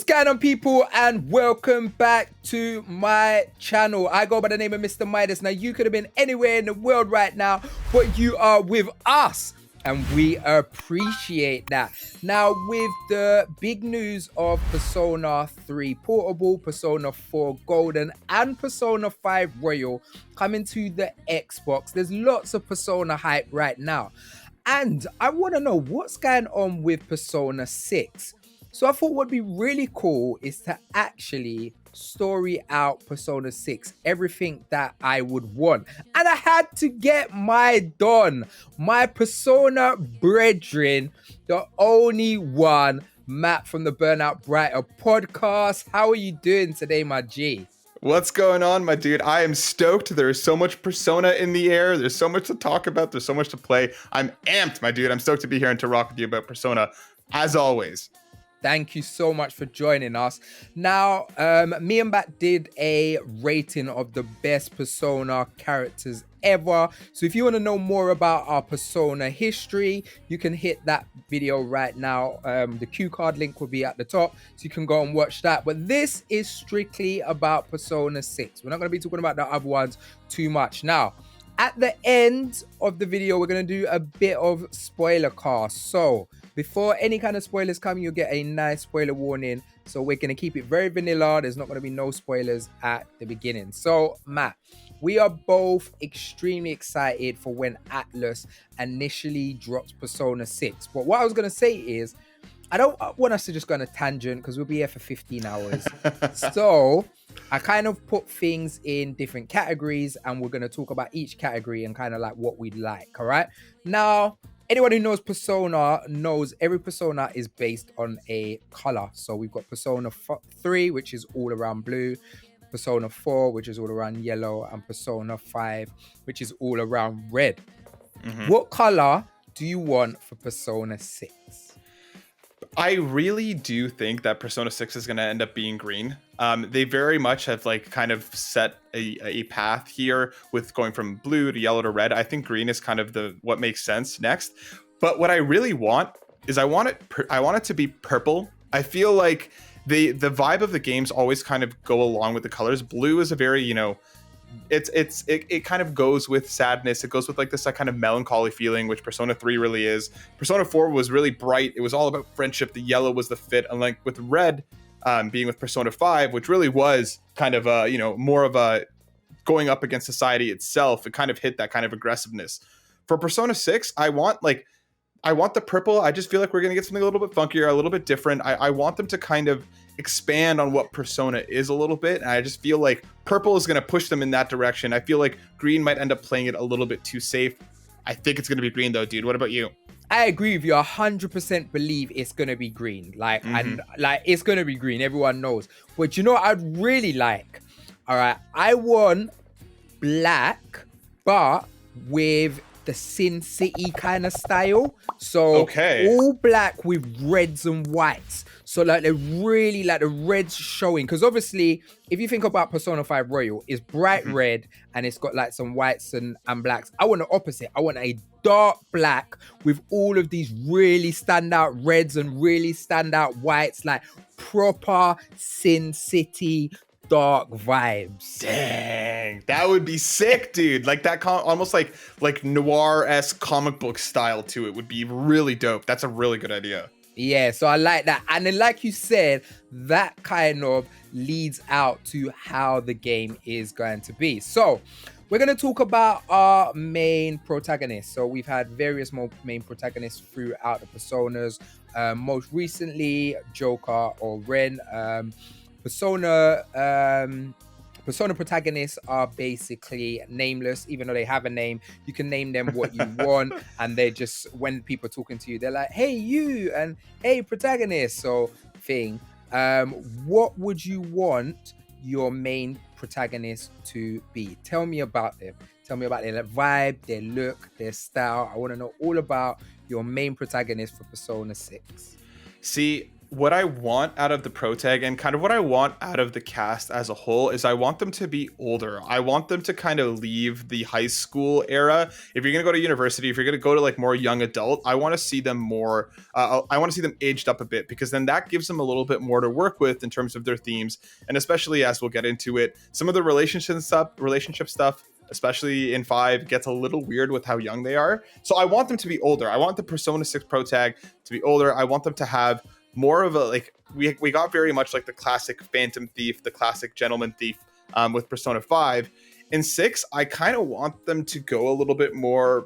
going on, people, and welcome back to my channel. I go by the name of Mr. Midas. Now, you could have been anywhere in the world right now, but you are with us, and we appreciate that. Now, with the big news of Persona 3 Portable, Persona 4 Golden, and Persona 5 Royal coming to the Xbox, there's lots of Persona hype right now. And I want to know what's going on with Persona 6. So I thought what'd be really cool is to actually story out Persona 6, everything that I would want. And I had to get my Don, my Persona brethren, the only one, Matt from the Burnout Brighter podcast. How are you doing today, my G? What's going on, my dude? I am stoked. There is so much Persona in the air. There's so much to talk about. There's so much to play. I'm amped, my dude. I'm stoked to be here and to rock with you about Persona, as always. Thank you so much for joining us. Now, me and Bat did a rating of the best Persona characters ever. So if you want to know more about our Persona history, you can hit that video right now. The cue card link will be at the top, so you can go and watch that. But this is strictly about Persona 6. We're not going to be talking about the other ones too much. Now, at the end of the video, we're going to do a bit of spoiler cast. So before any kind of spoilers come, you'll get a nice spoiler warning. So we're going to keep it very vanilla. There's not going to be no spoilers at the beginning. So Matt, we are both extremely excited for when Atlus initially dropped Persona 6. But what I was going to say is, I don't want us to just go on a tangent because we'll be here for 15 hours. So I kind of put things in different categories, and we're going to talk about each category and kind of like what we like. All right. Now, anyone who knows Persona knows every Persona is based on a color. So we've got Persona 3, which is all around blue, Persona 4, which is all around yellow, and Persona 5, which is all around red. What color do you want for Persona 6? I really do think that Persona 6 is going to end up being green. They very much have kind of set a path here with going from blue to yellow to red. I think green is kind of what makes sense next. But what I really want is I want it to be purple. I feel like the vibe of the games always kind of go along with the colors. Blue is a very, it kind of goes with sadness. It goes with this kind of melancholy feeling, which Persona 3 really is. Persona 4 was really bright. It was all about friendship. The yellow was the fit. And with red being with Persona 5, which really was kind of more of a going up against society itself, it kind of hit that kind of aggressiveness. For Persona 6, I want the purple. I just feel like we're going to get something a little bit funkier, a little bit different. I want them to kind of expand on what Persona is a little bit. And I just feel like purple is going to push them in that direction. I feel like green might end up playing it a little bit too safe. I think it's going to be green though, dude. What about you? I agree with you. 100% believe it's going to be green. And it's going to be green. Everyone knows. But you know what I'd really like? All right. I want black, but with the Sin City kind of style. So all black with reds and whites. So they're really the reds showing. Because obviously, if you think about Persona 5 Royal, it's bright red and it's got some whites and blacks. I want the opposite. I want a dark black with all of these really standout reds and really standout whites, like proper Sin City dark vibes. Dang, that would be sick, dude. That almost like noir-esque comic book style to it would be really dope. That's a really good idea. Yeah, so I like that. And then like you said, that kind of leads out to how the game is going to be. So we're going to talk about our main protagonists. So we've had various main protagonists throughout the Personas. Most recently, Joker or Ren. Persona protagonists are basically nameless, even though they have a name. You can name them what you want, and they just, when people are talking to you, they're like, hey, you, and hey, protagonist, so thing. What would you want your main protagonist to be? Tell me about them. Tell me about their vibe, their look, their style. I want to know all about your main protagonist for Persona 6. See, what I want out of the protag and kind of what I want out of the cast as a whole is I want them to be older. I want them to kind of leave the high school era. If you're going to go to university, if you're going to go to like more young adult, I want to see them more, I want to see them aged up a bit, because then that gives them a little bit more to work with in terms of their themes. And especially as we'll get into it, some of the relationship stuff, especially in 5, gets a little weird with how young they are. So I want them to be older. I want the Persona 6 protag to be older. I want them to have more of a, like, we got very much like the classic Phantom Thief, the classic Gentleman Thief with Persona 5. In 6, I kind of want them to go a little bit more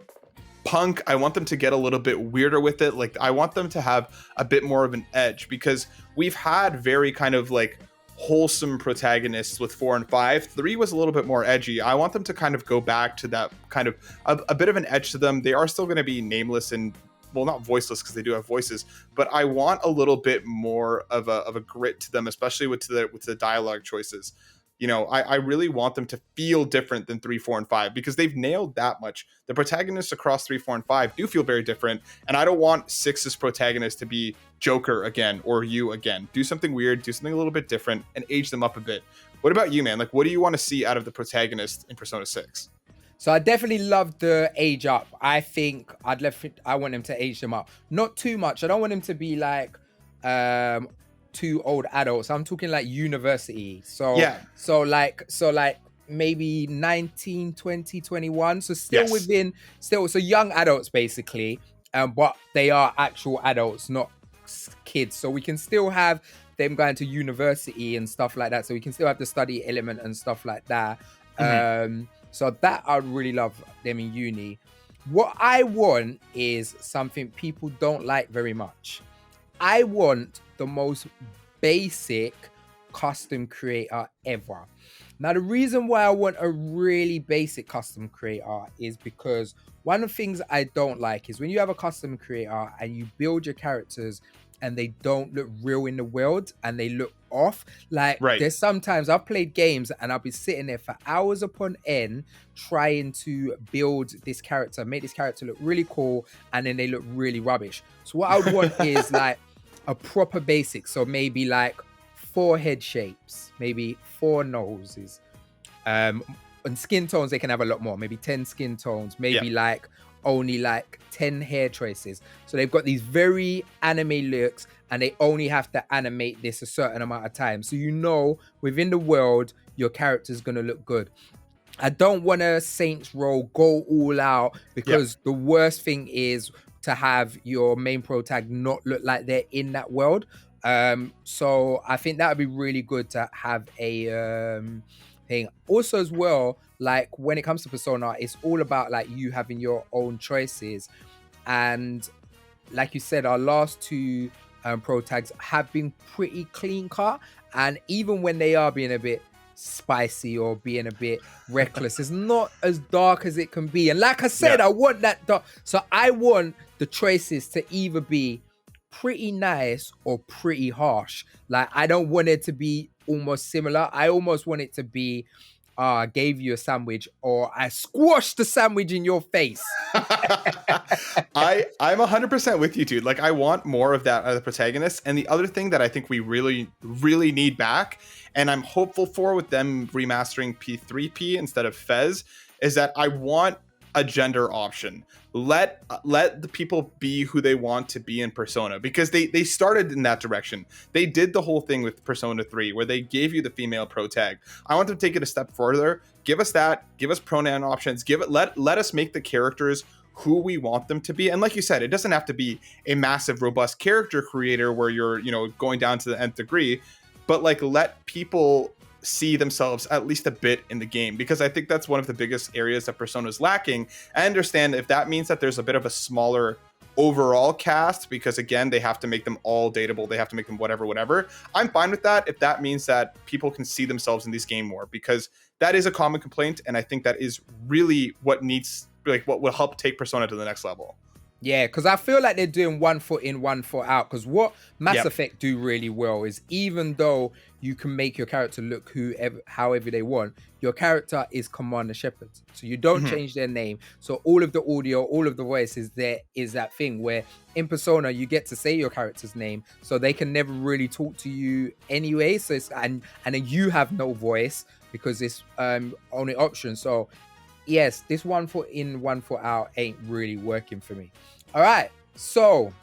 punk. I want them to get a little bit weirder with it. Like, I want them to have a bit more of an edge, because we've had very kind of like wholesome protagonists with 4 and 5. 3 was a little bit more edgy. I want them to kind of go back to that kind of a bit of an edge to them. They are still going to be nameless and, well, not voiceless because they do have voices, but I want a little bit more of a grit to them, especially with the dialogue choices. You know, I really want them to feel different than 3, 4, and 5, because they've nailed that much. The protagonists across 3, 4, and 5 do feel very different, and I don't want 6's protagonist to be Joker again or you again. Do something weird, do something a little bit different, and age them up a bit. What about you, man? Like, what do you want to see out of the protagonist in Persona 6? So I definitely love the age up. I think I want them to age them up. Not too much. I don't want them to be like two old adults. I'm talking like university. So yeah. So like maybe 19, 20, 21. So still within, so young adults basically. But they are actual adults, not kids. So we can still have them going to university and stuff like that. So we can still have the study element and stuff like that. So that I'd really love them in uni. What I want is something people don't like very much. I want the most basic custom creator ever. Now, the reason why I want a really basic custom creator is because one of the things I don't like is when you have a custom creator and you build your characters and they don't look real in the world and they look off. Like, there's sometimes I've played games and I'll be sitting there for hours upon end trying to build this character, make this character look really cool, and then they look really rubbish. So what I would want is like a proper basic. So maybe like 4 head shapes, maybe 4 noses. And skin tones, they can have a lot more, maybe 10 skin tones, maybe like only like 10 hair traces. So they've got these very anime looks and they only have to animate this a certain amount of time. So you know within the world, your character's going to look good. I don't want a Saints Row go all out, because the worst thing is to have your main protag not look like they're in that world. So I think that would be really good to have a thing. Also as well, like when it comes to Persona, it's all about like you having your own choices. And like you said, our last 2 pro tags have been pretty clean cut. And even when they are being a bit spicy or being a bit reckless, it's not as dark as it can be. And like I said, I want that dark. So I want the choices to either be pretty nice or pretty harsh. Like, I don't want it to be almost similar. I almost want it to be I gave you a sandwich, or I squashed the sandwich in your face. I'm 100% with you, dude. Like, I want more of that out of the protagonist. And the other thing that I think we really, really need back, and I'm hopeful for with them remastering P3P instead of Fez, is that I want a gender option. Let the people be who they want to be in Persona, because they started in that direction. They did the whole thing with Persona 3 where they gave you the female protag. I want them to take it a step further. Give us that. Give us pronoun options. Let us make the characters who we want them to be. And like you said, it doesn't have to be a massive, robust character creator where you're, going down to the nth degree, but like let people see themselves at least a bit in the game, because I think that's one of the biggest areas that Persona is lacking. I understand if that means that there's a bit of a smaller overall cast, because again, they have to make them all dateable, they have to make them whatever. I'm fine with that if that means that people can see themselves in this game more, because that is a common complaint, and I think that is really what will help take Persona to the next level. Yeah, because I feel like they're doing 1 foot in, 1 foot out. Because what Mass Yep. Effect do really well is, even though you can make your character look however they want, your character is Commander Shepard. So you don't Mhm. change their name. So all of the audio, all of the voices, there is that thing where in Persona you get to say your character's name, so they can never really talk to you anyway. So it's and then you have no voice because it's only option. So yes, this 1 foot in, 1 foot out ain't really working for me. All right, so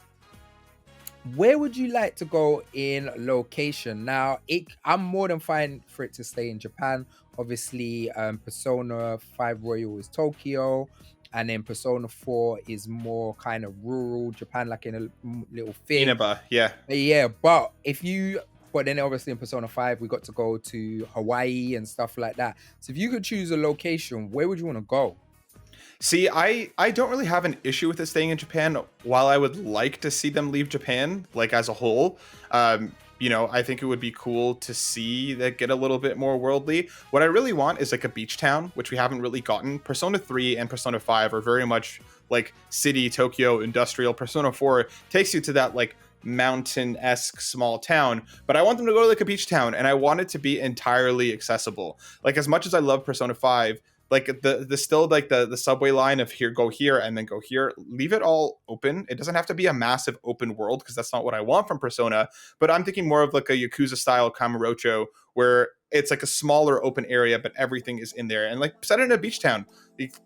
where would you like to go in location? Now, I'm more than fine for it to stay in Japan. Obviously, Persona 5 Royal is Tokyo, and then Persona 4 is more kind of rural Japan, like in a little thing. Inaba, yeah. Yeah, but then obviously in Persona 5, we got to go to Hawaii and stuff like that. So if you could choose a location, where would you want to go? See, I don't really have an issue with it staying in Japan. While I would like to see them leave Japan, like as a whole, I think it would be cool to see that get a little bit more worldly. What I really want is like a beach town, which we haven't really gotten. Persona 3 and Persona 5 are very much like city, Tokyo, industrial. Persona 4 takes you to that like mountain-esque small town, but I want them to go to like a beach town, and I want it to be entirely accessible. Like, as much as I love Persona 5, like the still like the subway line of here, go here and then go here, leave it all open. It doesn't have to be a massive open world, because that's not what I want from Persona, but I'm thinking more of like a Yakuza style Kamurocho, where it's like a smaller open area but everything is in there, and like set it in a beach town.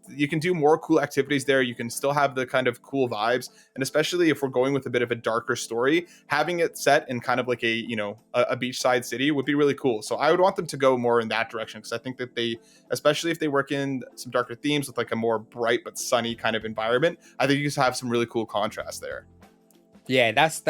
You can do more cool activities there. You can still have the kind of cool vibes, and especially if we're going with a bit of a darker story, having it set in kind of like a beachside city would be really cool. So I would want them to go more in that direction, because I think that they, especially if they work in some darker themes with like a more bright but sunny kind of environment, I think you just have some really cool contrast there. Yeah, that's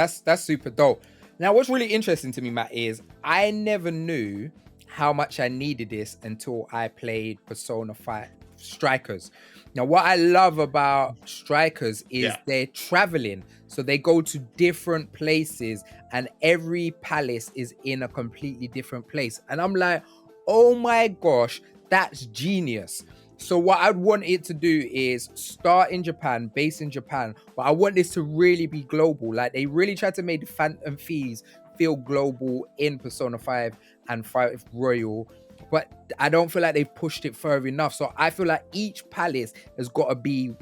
super dope. Now, what's really interesting to me, Matt, is I never knew how much I needed this until I played Persona 5 Strikers. Now, what I love about Strikers is they're traveling. So they go to different places, and every palace is in a completely different place. And I'm like, oh my gosh, that's genius. So what I'd want it to do is start in Japan, base in Japan, but I want this to really be global. Like, they really tried to make the Phantom Thieves feel global in Persona 5 and 5 Royal, but I don't feel like they've pushed it further enough. So I feel like each palace has got to be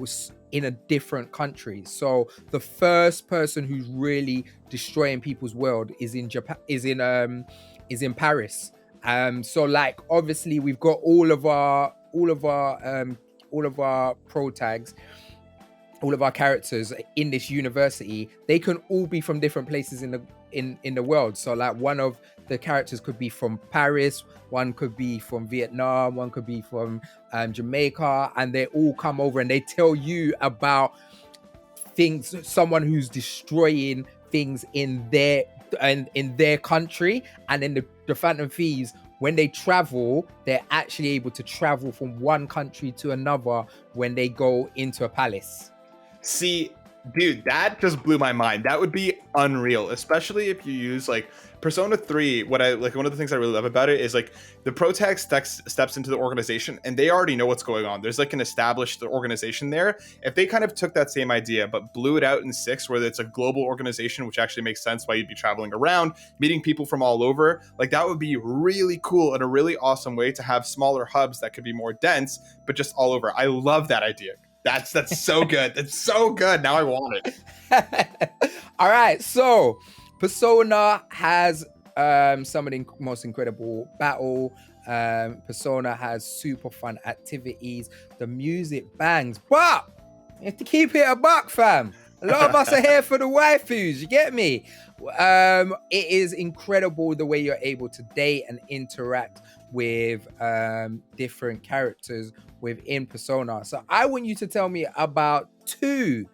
in a different country. So the first person who's really destroying people's world is in Japan, is in Paris. So like, obviously we've got all of our pro tags, all of our characters in this university. They can all be from different places in the world. So like, one of the characters could be from Paris, one could be from Vietnam, one could be from Jamaica, and they all come over and they tell you about things, someone who's destroying things in their country. And then the Phantom Thieves, when they travel, they're actually able to travel from one country to another when they go into a palace. See, dude, that just blew my mind. That would be unreal, especially if you use like Persona 3. What I like, one of the things I really love about it is like the protag steps into the organization and they already know what's going on. There's like an established organization there. If they kind of took that same idea but blew it out in 6, where it's a global organization, which actually makes sense why you'd be traveling around, meeting people from all over, like that would be really cool and a really awesome way to have smaller hubs that could be more dense, but just all over. I love that idea. That's so good. That's so good. Now I want it. All right, so Persona has some of the most incredible battle. Persona has super fun activities. The music bangs, but you have to keep it a buck, fam. A lot of us are here for the waifus. You get me? It is incredible the way you're able to date and interact with different characters within Persona. So I want you to tell me about 2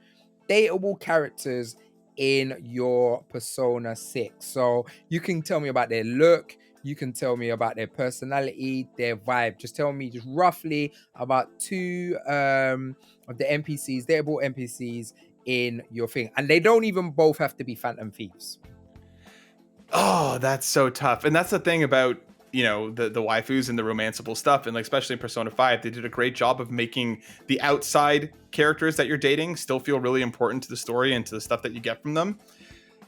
dateable characters in your Persona 6. So you can tell me about their look, you can tell me about their personality, their vibe. Just tell me just roughly about 2 of the NPCs, dateable NPCs in your thing. And they don't even both have to be Phantom Thieves. Oh, that's so tough. And that's the thing about the waifus and the romanceable stuff, and like especially in Persona 5 they did a great job of making the outside characters that you're dating still feel really important to the story and to the stuff that you get from them.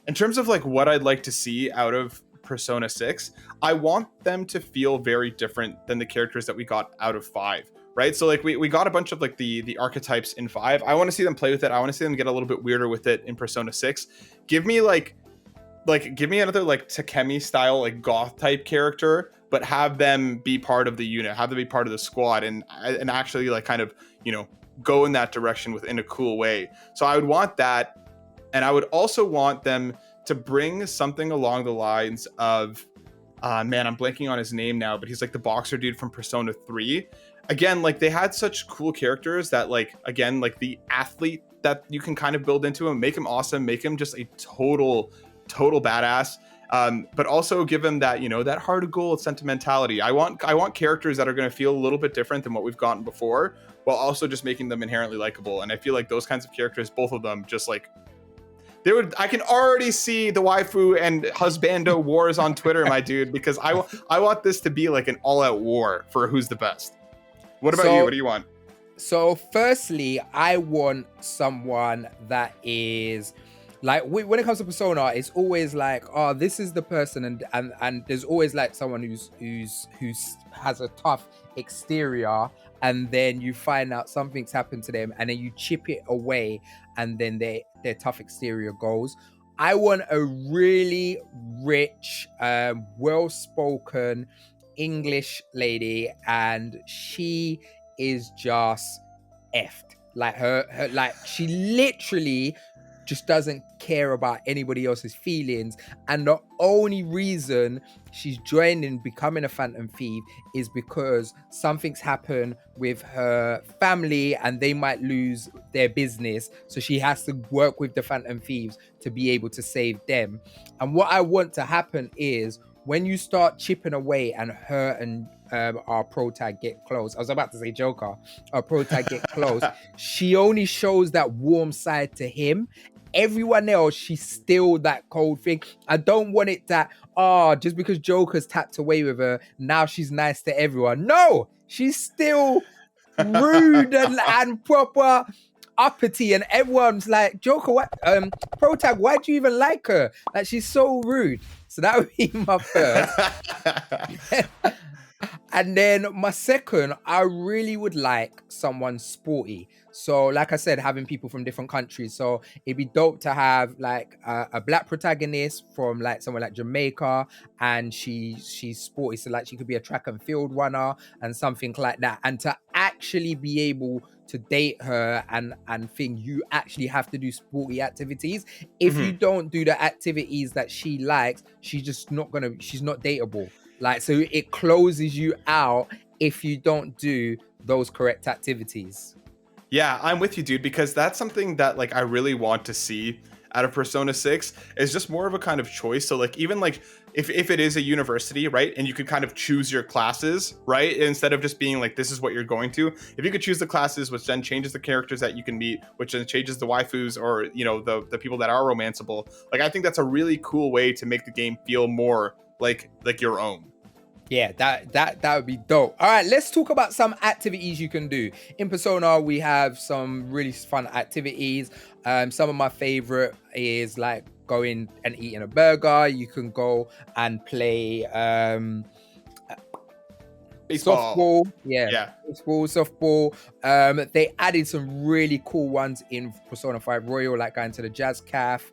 In terms of like what I'd like to see out of Persona 6, I want them to feel very different than the characters that we got out of 5, right? So like we got a bunch of like the archetypes in 5. I want to see them play with it. I want to see them get a little bit weirder with it in Persona 6. Give me give me another like Takemi style like goth type character, but have them be part of the unit, have them be part of the squad, and actually like kind of go in that direction within a cool way. So I would want that, and I would also want them to bring something along the lines of man, I'm blanking on his name now, but he's like the boxer dude from Persona 3. Again, like they had such cool characters that like, again, like the athlete that you can kind of build into him, make him awesome, make him just a total badass, but also give him that that heart of gold sentimentality. I want characters that are going to feel a little bit different than what we've gotten before, while also just making them inherently likable. And I feel like those kinds of characters, both of them, just like I can already see the waifu and husbando wars on Twitter, my dude, because I want this to be like an all-out war for who's the best. What about you? What do you want? So firstly, I want someone that is like, when it comes to Persona, it's always like, oh, this is the person, and there's always like someone who's has a tough exterior, and then you find out something's happened to them, and then you chip it away, and then their tough exterior goes. I want a really rich, well-spoken English lady, and she is just effed. Like her like she literally just doesn't care about anybody else's feelings, and the only reason she's joining becoming a phantom thief is because something's happened with her family and they might lose their business, so she has to work with the phantom thieves to be able to save them. And what I want to happen is, when you start chipping away and her and our protag get close, I was about to say Joker, our protag get close, she only shows that warm side to him. Everyone else, she's still that cold thing. I don't want it that, just because Joker's tapped away with her, now she's nice to everyone. No, she's still rude and proper uppity, and everyone's like, Joker, what, protag, why do you even like her? Like, she's so rude. So that would be my first. And then my second, I really would like someone sporty. So like I said, having people from different countries. So it'd be dope to have like a black protagonist from like somewhere like Jamaica, and she's sporty. So like she could be a track and field runner and something like that. And to actually be able to date her and think, you actually have to do sporty activities. If you don't do the activities that she likes, she's not dateable. Like, so it closes you out if you don't do those correct activities. Yeah, I'm with you, dude, because that's something that like I really want to see out of Persona 6 is just more of a kind of choice. So like, even like if it is a university, right, and you could kind of choose your classes, right, instead of just being like, this is what you're going to, if you could choose the classes, which then changes the characters that you can meet, which then changes the waifus or the people that are romanceable, like I think that's a really cool way to make the game feel more like your own. Yeah, that would be dope. All right, let's talk about some activities you can do. In Persona, we have some really fun activities. Some of my favorite is like going and eating a burger. You can go and play baseball. Softball. Yeah. Baseball, softball. They added some really cool ones in Persona 5 Royal, like going to the jazz caf,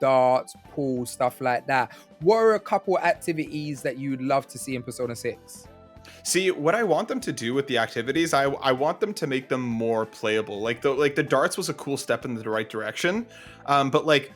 darts, pool, stuff like that. What are a couple activities that you'd love to see in Persona 6? See, what I want them to do with the activities, I want them to make them more playable. Like the darts was a cool step in the right direction, but like,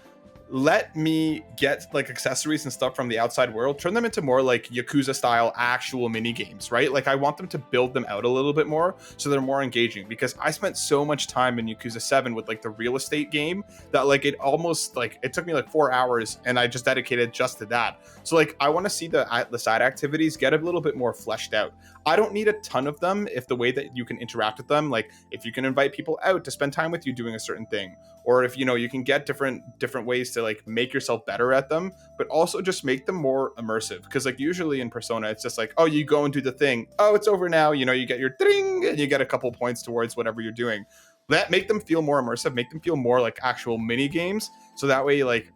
let me get like accessories and stuff from the outside world, turn them into more like Yakuza style actual mini games, right? Like I want them to build them out a little bit more so they're more engaging, because I spent so much time in Yakuza 7 with like the real estate game that like it almost like it took me like 4 hours and I just dedicated just to that. So like I want to see the side activities get a little bit more fleshed out. I don't need a ton of them if the way that you can interact with them, like if you can invite people out to spend time with you doing a certain thing, or if you can get different ways to like make yourself better at them, but also just make them more immersive. Because like usually in Persona, it's just like, oh, you go and do the thing, oh, it's over now, you know, you get your ding and you get a couple points towards whatever you're doing. That make them feel more immersive, make them feel more like actual mini games, so that way like,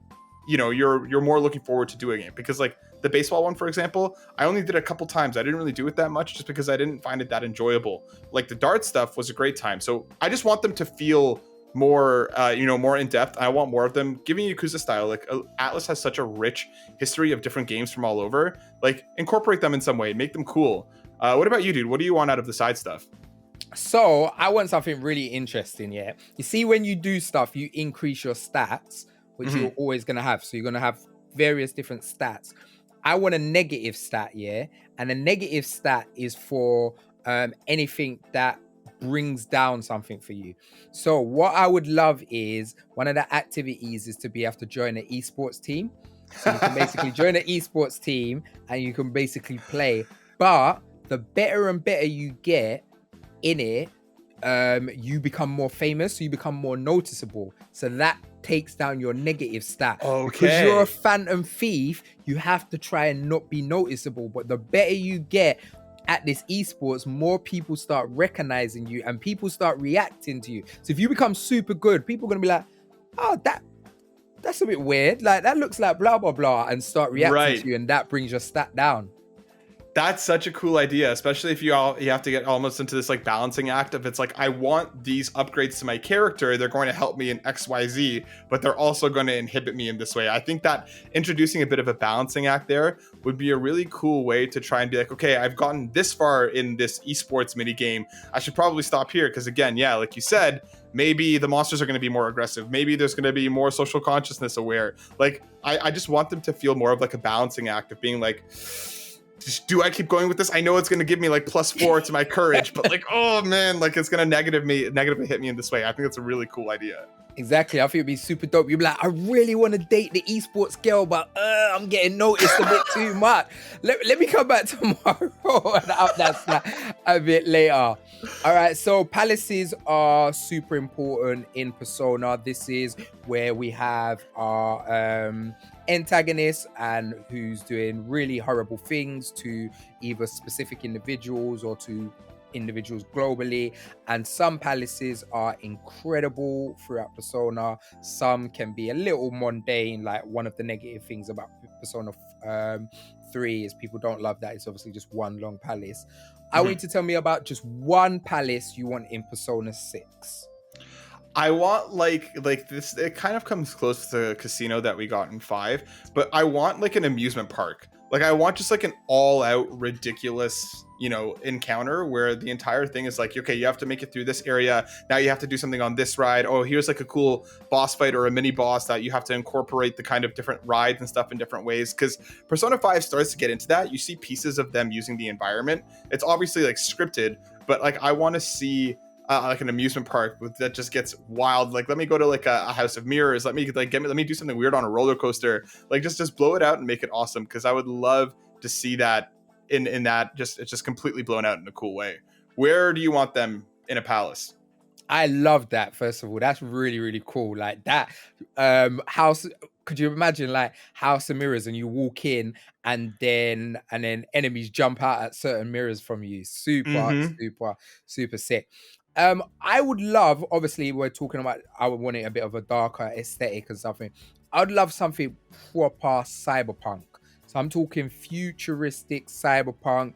you know, you're more looking forward to doing it. Because like the baseball one, for example, I only did a couple times. I didn't really do it that much just because I didn't find it that enjoyable. Like the dart stuff was a great time. So I just want them to feel more, you know, more in depth. I want more of them. Giving Yakuza style, like Atlus has such a rich history of different games from all over. Like incorporate them in some way, make them cool. What about you, dude? What do you want out of the side stuff? So I want something really interesting. Yeah, you see, when you do stuff, you increase your stats, which you're always gonna have. So you're gonna have various different stats. I want a negative stat, yeah, and a negative stat is for anything that brings down something for you. So what I would love is one of the activities is to be able to join an esports team. So you can basically join an esports team and you can basically play. But the better and better you get in it, you become more famous, so you become more noticeable. So that takes down your negative stat. Okay. Because you're a phantom thief, you have to try and not be noticeable. But the better you get at this esports, more people start recognizing you and people start reacting to you. So if you become super good, people are gonna be like, oh, that's a bit weird. Like that looks like blah blah blah, and start reacting to you, and that brings your stat down. That's such a cool idea, especially if you have to get almost into this like balancing act of, it's like, I want these upgrades to my character, they're going to help me in XYZ, but they're also going to inhibit me in this way. I think that introducing a bit of a balancing act there would be a really cool way to try and be like, okay, I've gotten this far in this esports mini game, I should probably stop here. Because again, yeah, like you said, maybe the monsters are going to be more aggressive, maybe there's going to be more social consciousness aware. Like I just want them to feel more of like a balancing act of being like, do I keep going with this? I know it's going to give me like +4 to my courage, but like, oh man, like it's going to negatively hit me in this way. I think that's a really cool idea. Exactly. I think it'd be super dope. You'd be like, I really want to date the esports girl, but I'm getting noticed a bit too much. Let me come back tomorrow and up that a bit later. All right. So palaces are super important in Persona. This is where we have our antagonist and who's doing really horrible things to either specific individuals or to individuals globally. And some palaces are incredible throughout Persona. Some can be a little mundane. Like one of the negative things about Persona 3 is people don't love that it's obviously just one long palace. I want you to tell me about just one palace you want in Persona 6. I want like this, it kind of comes close to the casino that we got in 5, but I want like an amusement park. Like I want just like an all-out ridiculous, you know, encounter where the entire thing is like, okay, you have to make it through this area, now you have to do something on this ride, oh, here's like a cool boss fight or a mini boss that you have to incorporate the kind of different rides and stuff in different ways. Because Persona 5 starts to get into that. You see pieces of them using the environment. It's obviously like scripted, but like I want to see like an amusement park that just gets wild. Like let me go to like a house of mirrors, let me do something weird on a roller coaster, like just blow it out and make it awesome. Because I would love to see that in that it's just completely blown out in a cool way. Where do you want them in a palace? I love that. First of all, that's really, really cool. Like that house. Could you imagine like house of mirrors and you walk in and then enemies jump out at certain mirrors from you? Super sick. I would love, obviously we're talking about, I would want it a bit of a darker aesthetic and something. I would love something proper cyberpunk. So I'm talking futuristic cyberpunk,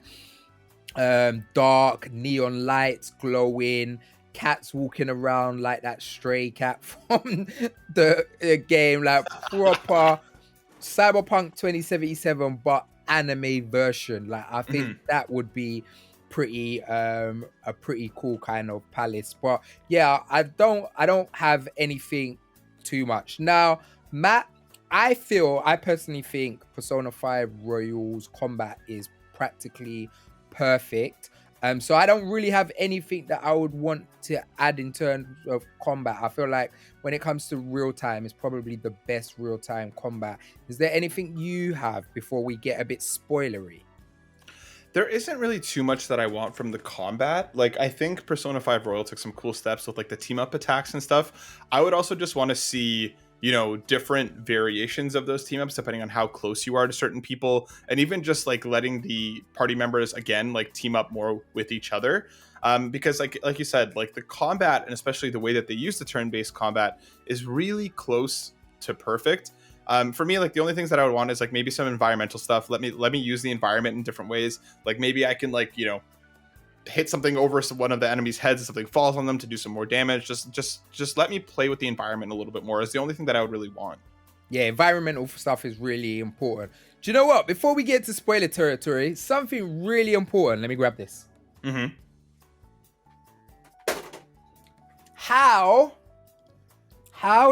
dark neon lights glowing, cats walking around like that stray cat from the game, like proper cyberpunk 2077 but anime version. Like I think that would be pretty a pretty cool kind of palace. But yeah, I don't have anything too much now, Matt. I personally think Persona 5 Royal's combat is practically perfect. So I don't really have anything that I would want to add in terms of combat. I feel like when it comes to real time, it's probably the best real time combat. Is there anything you have before we get a bit spoilery? There isn't really too much that I want from the combat. Like I think Persona 5 Royal took some cool steps with like the team up attacks and stuff. I would also just want to see you know, different variations of those team ups depending on how close you are to certain people, and even just like letting the party members again like team up more with each other. Because like you said, like the combat, and especially the way that they use the turn-based combat, is really close to perfect. For me, like the only things that I would want is like maybe some environmental stuff. Let me use the environment in different ways. Like maybe I can like, you know, hit something over one of the enemy's heads and something falls on them to do some more damage. Just let me play with the environment a little bit more is the only thing that I would really want. Yeah, environmental stuff is really important. Do you know what? Before we get to spoiler territory, something really important. Let me grab this. Mm-hmm. How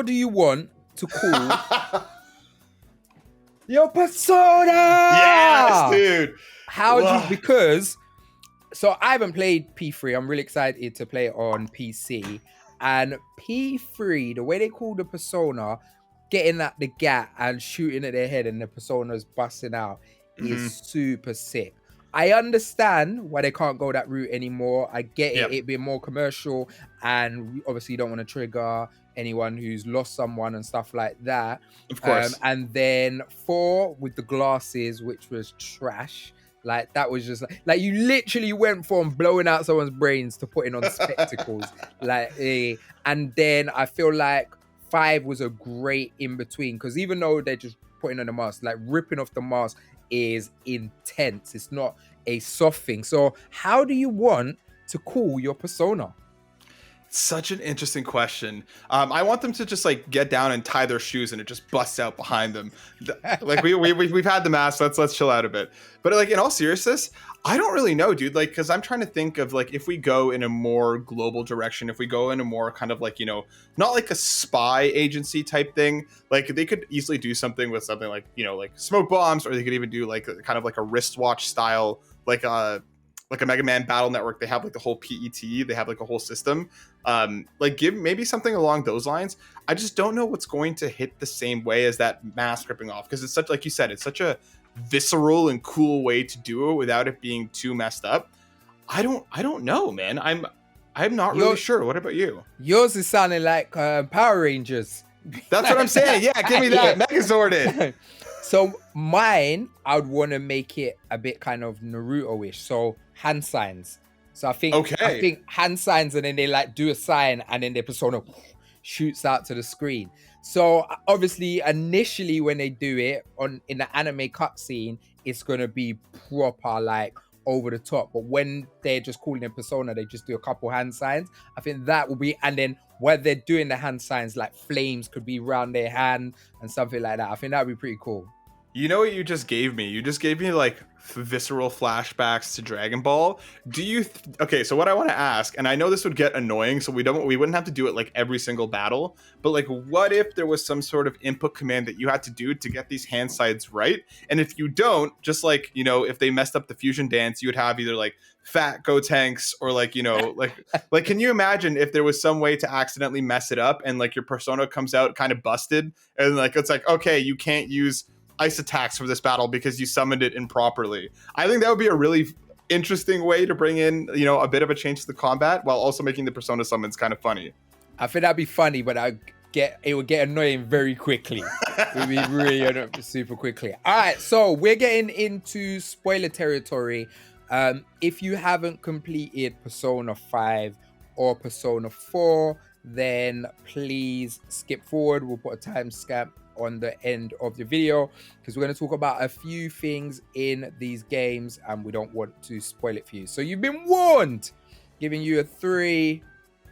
do you want to call your persona? Yes, dude. How do you, because so I haven't played P3. I'm really excited to play it on PC. And P3, the way they call the persona, getting at the gat and shooting at their head and the persona's busting out is super sick. I understand why they can't go that route anymore. I get it being more commercial, and obviously you don't want to trigger anyone who's lost someone and stuff like that. Of course. And then 4 with the glasses, which was trash. Like that was just like you literally went from blowing out someone's brains to putting on spectacles. And then I feel like 5 was a great in between, because even though they're just putting on the mask, like ripping off the mask is intense. It's not a soft thing. So how do you want to call your persona? Such an interesting question. I want them to just like get down and tie their shoes and it just busts out behind them. Like we've had the mask. Let's chill out a bit. But like in all seriousness, I don't really know, dude. Like, because I'm trying to think of like if we go in a more global direction, if we go in a more kind of like, you know, not like a spy agency type thing. Like they could easily do something with something like, you know, like smoke bombs, or they could even do like kind of like a wristwatch style, like a Mega Man Battle Network. They have like the whole PET. They have like a whole system. Like give maybe something along those lines. I just don't know what's going to hit the same way as that mask ripping off, because it's such, like you said, it's such a visceral and cool way to do it without it being too messed up. I don't know, man. I'm not really sure. What about you? Yours is sounding like Power Rangers. That's what I'm saying. Yeah, give me that. Megazorded. So mine, I would want to make it a bit kind of Naruto-ish. So hand signs. So I think hand signs, and then they like do a sign, and then their persona shoots out to the screen. So obviously, initially when they do it in the anime cutscene, it's gonna be proper like over the top. But when they're just calling a persona, they just do a couple hand signs. I think that will be, and then while they're doing the hand signs, like flames could be around their hand and something like that. I think that'd be pretty cool. You know what you just gave me? You just gave me like visceral flashbacks to Dragon Ball. Do you okay, so what I want to ask, and I know this would get annoying, so we wouldn't have to do it like every single battle, but like what if there was some sort of input command that you had to do to get these hand sides right? And if you don't, just like, you know, if they messed up the fusion dance, you would have either like fat Gotenks or like, you know, like can you imagine if there was some way to accidentally mess it up and like your persona comes out kind of busted, and like it's like, okay, you can't use ice attacks for this battle because you summoned it improperly. I think that would be a really interesting way to bring in, you know, a bit of a change to the combat while also making the persona summons kind of funny. I think that'd be funny, but it would get annoying very quickly. It would be really annoying super quickly. All right, so we're getting into spoiler territory. If you haven't completed Persona 5 or Persona 4, then please skip forward. We'll put a timestamp on the end of the video, because we're going to talk about a few things in these games and we don't want to spoil it for you. So you've been warned. Giving you a 3,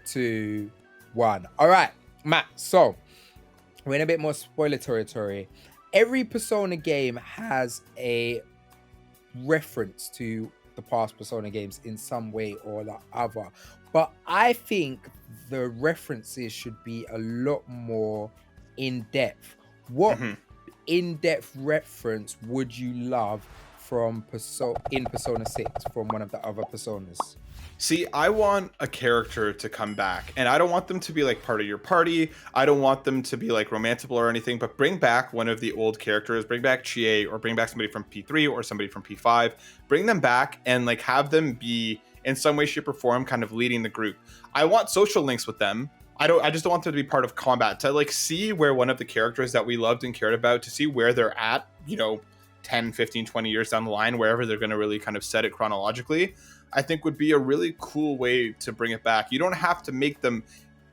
2, 1. All right, Matt. So we're in a bit more spoiler territory. Every Persona game has a reference to the past Persona games in some way or the other. But I think the references should be a lot more in-depth. What in-depth reference would you love from Persona 6 from one of the other Personas? See, I want a character to come back, and I don't want them to be like part of your party. I don't want them to be like romanceable or anything, but bring back one of the old characters, bring back Chie, or bring back somebody from P3 or somebody from P5. Bring them back and like have them be in some way, shape, or form kind of leading the group. I want social links with them, I just don't want them to be part of combat. To like see where one of the characters that we loved and cared about, to see where they're at, 10, 15, 20 years down the line, wherever they're going to really kind of set it chronologically, I think would be a really cool way to bring it back. You don't have to make them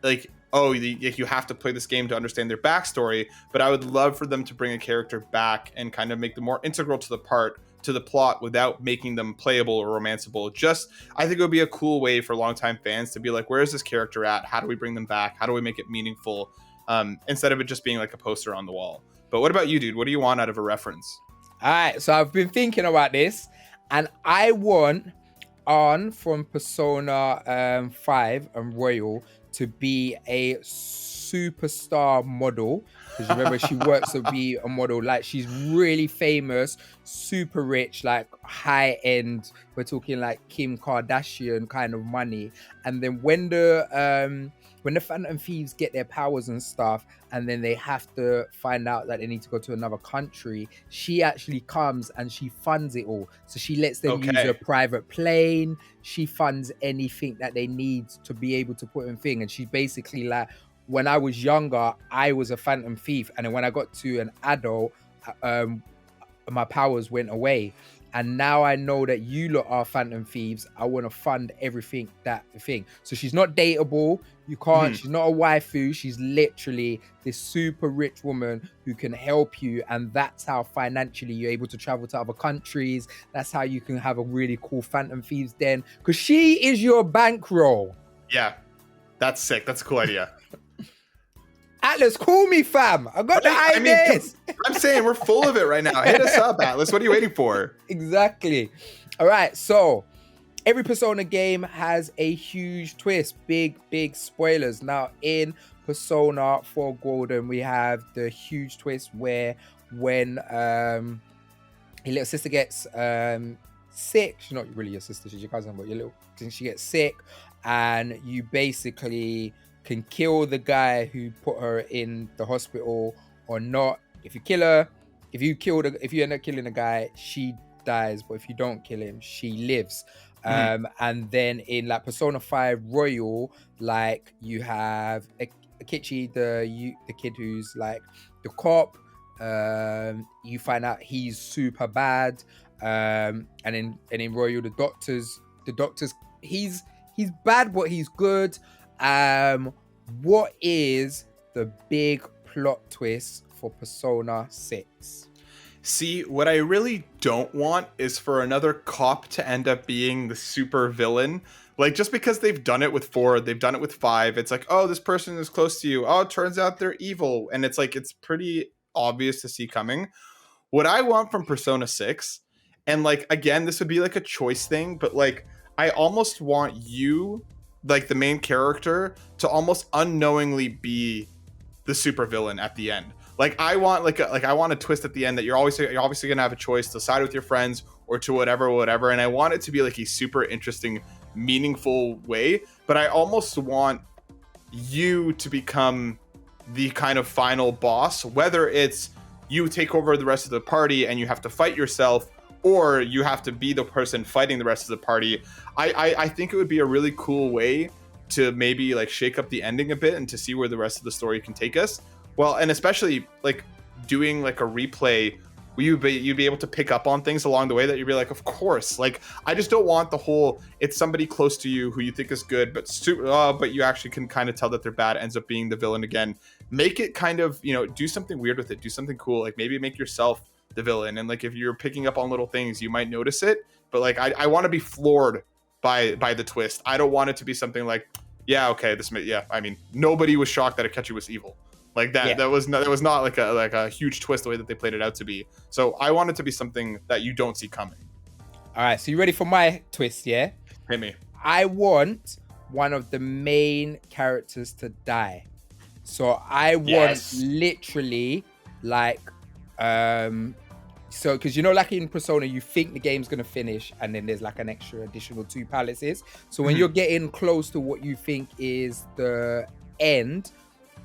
like, oh, you have to play this game to understand their backstory, but I would love for them to bring a character back and kind of make them more integral to the plot without making them playable or romanceable. I think it would be a cool way for longtime fans to be like, where is this character at? How do we bring them back? How do we make it meaningful? Instead of it just being like a poster on the wall. But what about you, dude? What do you want out of a reference? All right, so I've been thinking about this, and I want Arn from Persona 5 and Royal to be a superstar model, because remember she works to be a model. Like, she's really famous, super rich, like high end. We're talking like Kim Kardashian kind of money. And then when the Phantom Thieves get their powers and stuff, and then they have to find out that they need to go to another country, she actually comes and she funds it all. So she lets them use a private plane. She funds anything that they need to be able to put in thing. And she's basically like, when I was younger, I was a Phantom Thief. And then when I got to an adult, my powers went away. And now I know that you lot are Phantom Thieves. I want to fund everything that thing. So she's not dateable. You can't, she's not a waifu. She's literally this super rich woman who can help you. And that's how financially you're able to travel to other countries. That's how you can have a really cool Phantom Thieves den. Because she is your bankroll. Yeah, that's sick. That's a cool idea. Atlus, call me, fam. I got the ideas. I'm saying we're full of it right now. Hit us up, Atlus. What are you waiting for? Exactly. All right. So every Persona game has a huge twist. Big spoilers. Now, in Persona 4 Golden, we have the huge twist where when your little sister gets sick, she's not really your sister, she's your cousin, but she gets sick, and you basically can kill the guy who put her in the hospital or not. If you kill her, if you end up killing the guy, she dies, but if you don't kill him, she lives. And then in like Persona 5 Royal, like you have Akichi, the kid who's like the cop. You find out he's super bad. And in Royal, the doctors, he's bad, but he's good. What is the big plot twist for Persona 6? See, what I really don't want is for another cop to end up being the super villain. Like, just because they've done it with 4, they've done it with 5. It's like, oh, this person is close to you. Oh, it turns out they're evil. And it's like, it's pretty obvious to see coming. What I want from Persona 6, and like, again, this would be like a choice thing, but like, I almost want you, like the main character, to almost unknowingly be the super villain at the end. Like, I want I want a twist at the end that you're obviously gonna have a choice to side with your friends or to whatever, and I want it to be like a super interesting, meaningful way. But I almost want you to become the kind of final boss, whether it's you take over the rest of the party and you have to fight yourself, or you have to be the person fighting the rest of the party. I think it would be a really cool way to maybe like shake up the ending a bit and to see where the rest of the story can take us. Well, and especially like doing like a replay, you'd be able to pick up on things along the way that you'd be like, of course. Like, I just don't want the whole, it's somebody close to you who you think is good, but you actually can kind of tell that they're bad, ends up being the villain again. Make it kind of, do something weird with it, do something cool. Like, maybe make yourself the villain, and like if you're picking up on little things, you might notice it. But like, I want to be floored by the twist. I don't want it to be something like, yeah, okay, I mean, nobody was shocked that Akechi was evil. Like that, that was not like a huge twist the way that they played it out to be. So I want it to be something that you don't see coming. All right, so you ready for my twist? Yeah, hit me. I want one of the main characters to die. So I want literally like so because like in Persona, you think the game's gonna finish and then there's like an additional 2 palaces. So when you're getting close to what you think is the end,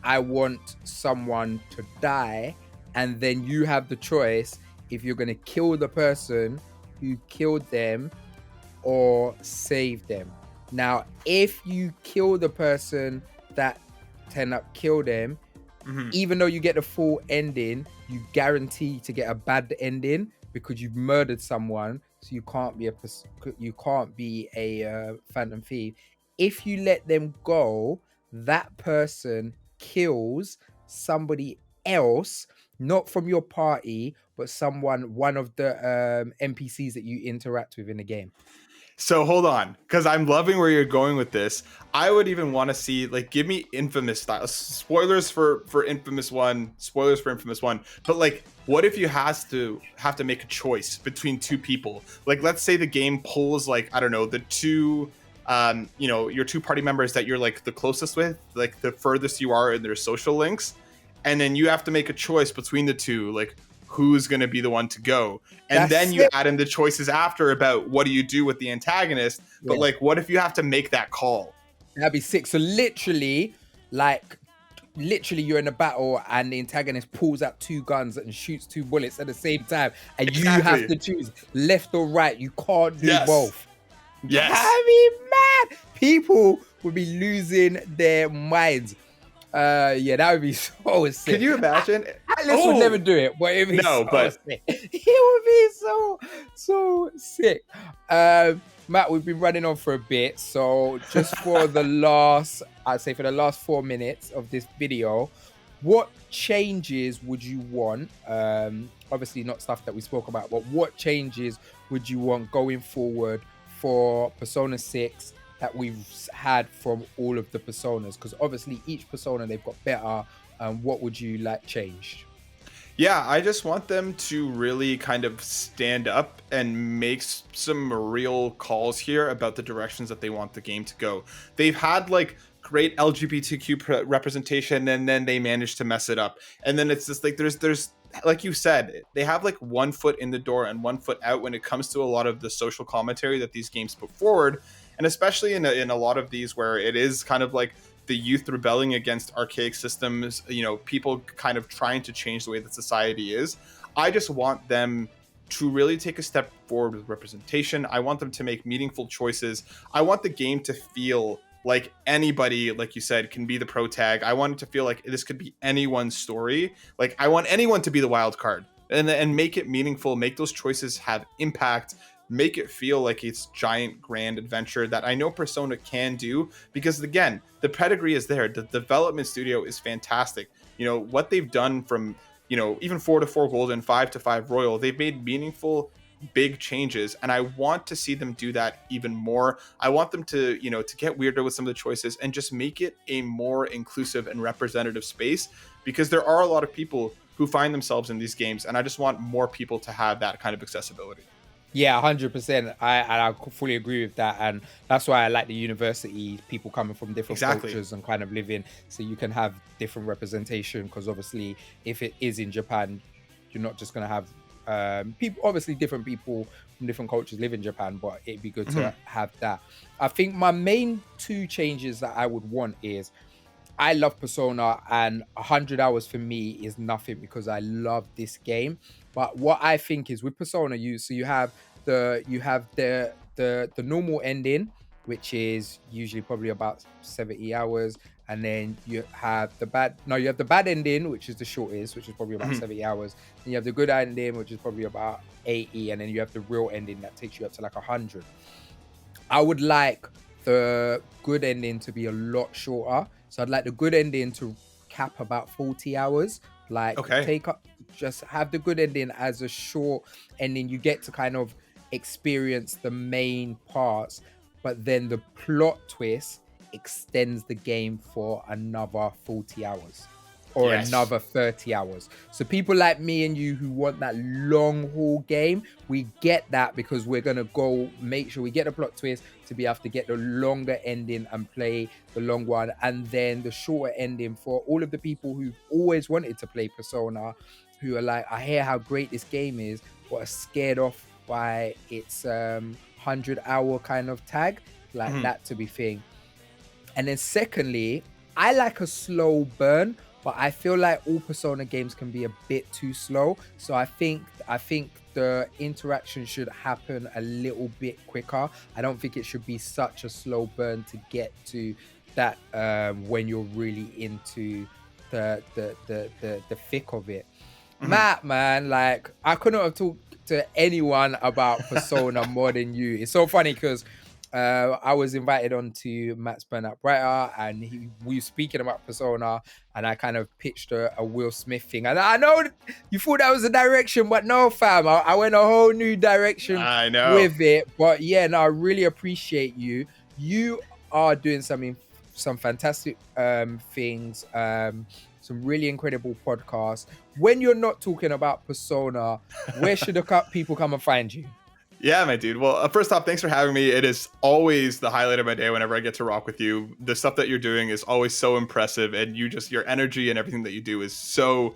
I want someone to die, and then you have the choice if you're going to kill the person who killed them or save them. Now, if you kill the person that turn up, kill them, Mhm. even though you get the full ending, you guarantee to get a bad ending because you've murdered someone. So you can't be a phantom thief. If you let them go, that person kills somebody else, not from your party, but one of the NPCs that you interact with in the game. So hold on, because I'm loving where you're going with this. I would even want to see, like, give me Infamous style. Spoilers for Infamous 1, spoilers for Infamous 1. But like, what if you have to make a choice between two people? Like, let's say the game pulls, like, I don't know, the two your two party members that you're like the closest with, like the furthest you are in their social links, and then you have to make a choice between the two, like who's going to be the one to go. And That's then you it. add in the choices after about what do you do with the antagonist. But Yeah. like, what if you have to make that call? That'd be sick. So literally you're in a battle and the antagonist pulls out two guns and shoots two bullets at the same time, and you Exactly. have to choose left or right. You can't do Yes. both. Yes. I mean, mad. People would be losing their minds. Yeah, that would be so sick. Can you imagine? Atlus would never do it, but it'd be sick. It would be so sick. Matt, we've been running on for a bit, so just for the last 4 minutes of this video, what changes would you want? Obviously not stuff that we spoke about, but what changes would you want going forward for Persona 6 that we've had from all of the personas? Because obviously each persona they've got better. What would you like changed? Yeah, I just want them to really kind of stand up and make some real calls here about the directions that they want the game to go. They've had like great LGBTQ representation, and then they managed to mess it up. And then it's just like there's like you said, they have like one foot in the door and one foot out when it comes to a lot of the social commentary that these games put forward, and especially in a lot of these where it is kind of like the youth rebelling against archaic systems, people kind of trying to change the way that society is. I just want them to really take a step forward with representation. I want them to make meaningful choices. I want the game to feel like anybody, like you said, can be the protag. I want it to feel like this could be anyone's story. Like, I want anyone to be the wild card and make it meaningful, make those choices have impact, make it feel like it's giant grand adventure that I know Persona can do, because again, the pedigree is there. The development studio is fantastic. What they've done from, even 4 to 4 Gold and 5 to 5 Royal, they've made meaningful big changes, and I want to see them do that even more. I want them to, to get weirder with some of the choices and just make it a more inclusive and representative space, because there are a lot of people who find themselves in these games, and I just want more people to have that kind of accessibility. Yeah, 100%. I fully agree with that, and that's why I like the university, people coming from different cultures and kind of living, so you can have different representation. Because obviously, if it is in Japan, you're not just going to have people. Obviously, different people from different cultures live in Japan, but it'd be good to have that. I think my main two changes that I would want is, I love Persona, and 100 hours for me is nothing because I love this game. But what I think is with Persona, you have the normal ending, which is usually probably about 70 hours, and then you have the bad ending, which is the shortest, which is probably about 70 hours. Then you have the good ending, which is probably about 80, and then you have the real ending that takes you up to like 100. I would like the good ending to be a lot shorter. So I'd like the good ending to cap about 40 hours. Like, just have the good ending as a short ending. You get to kind of experience the main parts, but then the plot twist extends the game for another 40 hours or another 30 hours. So people like me and you who want that long haul game, we get that, because we're going to go make sure we get the plot twist to be able to get the longer ending and play the long one, and then the shorter ending for all of the people who've always wanted to play Persona, who are like, I hear how great this game is, but are scared off by its 100-hour kind of tag, like that to be thing. And then secondly, I like a slow burn, but I feel like all Persona games can be a bit too slow. So I think the interaction should happen a little bit quicker. I don't think it should be such a slow burn to get to that when you're really into the thick of it. Matt, man, like I couldn't have talked to anyone about Persona more than you. It's so funny because I was invited on to Matt's Burnout Brighter, and we were speaking about Persona, and I kind of pitched a Will Smith thing. And I know you thought that was the direction, but no, fam, I went a whole new direction I know. with it. But yeah, no, I really appreciate you. You are doing some fantastic things, some really incredible podcasts. When you're not talking about Persona, where should people come and find you? Yeah, my dude. Well, first off, thanks for having me. It is always the highlight of my day whenever I get to rock with you. The stuff that you're doing is always so impressive, and your energy and everything that you do is so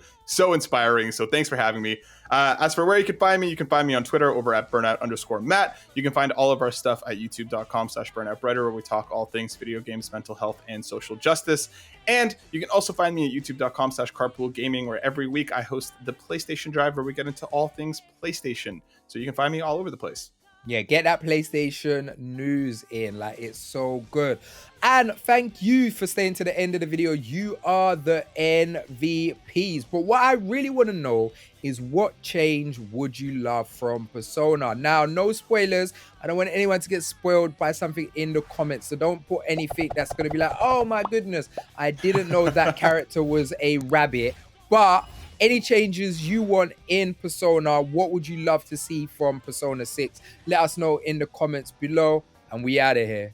inspiring. So thanks for having me. As for where you can find me on Twitter over at burnout_Matt. You can find all of our stuff at youtube.com/burnoutbrighter, where we talk all things video games, mental health, and social justice. And you can also find me at youtube.com/carpoolgaming, where every week I host the PlayStation Drive, where we get into all things PlayStation. So you can find me all over the place. Yeah, get that PlayStation news in. Like, it's so good. And thank you for staying to the end of the video. You are the MVPs. But what I really want to know is, what change would you love from Persona? Now, no spoilers. I don't want anyone to get spoiled by something in the comments. So don't put anything that's going to be like, oh my goodness, I didn't know that character was a rabbit. But any changes you want in Persona, what would you love to see from Persona 6? Let us know in the comments below, and we out of here.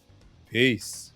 Peace.